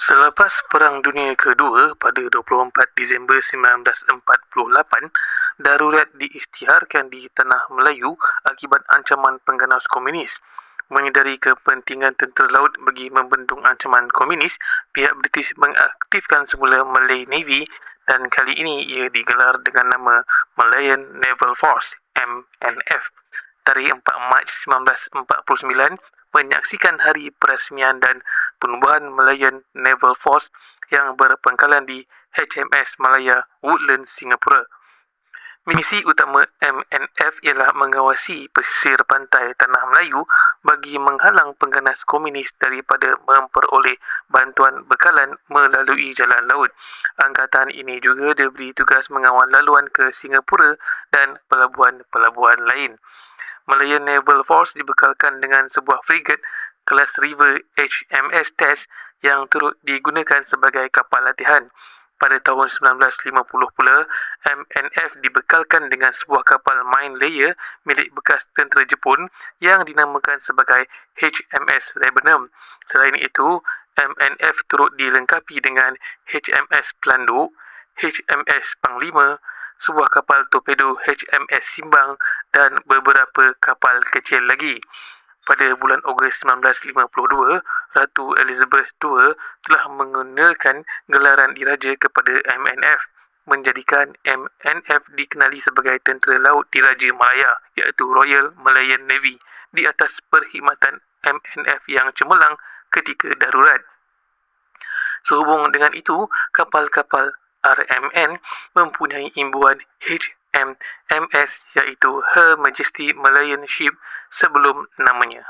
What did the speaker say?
Selepas Perang Dunia Kedua pada 24 Disember 1948, darurat diisytiharkan di Tanah Melayu akibat ancaman pengganas komunis. Menyedari kepentingan tentera laut bagi membendung ancaman komunis, pihak British mengaktifkan semula Malay Navy dan kali ini ia digelar dengan nama Malayan Naval Force (MNF). Tarikh 4 Mac 1949 menyaksikan hari perasmian dan penubuhan Malayan Naval Force yang berpangkalan di HMS Malaya, Woodlands, Singapura. Misi utama MNF ialah mengawasi pesisir pantai Tanah Melayu bagi menghalang pengganas komunis daripada memperoleh bantuan bekalan melalui jalan laut. Angkatan ini juga diberi tugas mengawal laluan ke Singapura dan pelabuhan-pelabuhan lain. Malayan Naval Force dibekalkan dengan sebuah frigate kelas River HMS Test yang turut digunakan sebagai kapal latihan. Pada tahun 1950 pula, MNF dibekalkan dengan sebuah kapal mine layer milik bekas tentera Jepun yang dinamakan sebagai HMS Lebanon. Selain itu, MNF turut dilengkapi dengan HMS Pelanduk, HMS Panglima, sebuah kapal torpedo HMS Simbang dan beberapa kapal kecil lagi. Pada bulan Ogos 1952, Ratu Elizabeth II telah mengenakan gelaran diraja kepada MNF, menjadikan MNF dikenali sebagai tentera laut diraja Malaya, iaitu Royal Malayan Navy, di atas perkhidmatan MNF yang cemerlang ketika darurat. Sehubung dengan itu, kapal-kapal RMN mempunyai imbuan HMMS iaitu Her Majesty Malayan Ship sebelum namanya.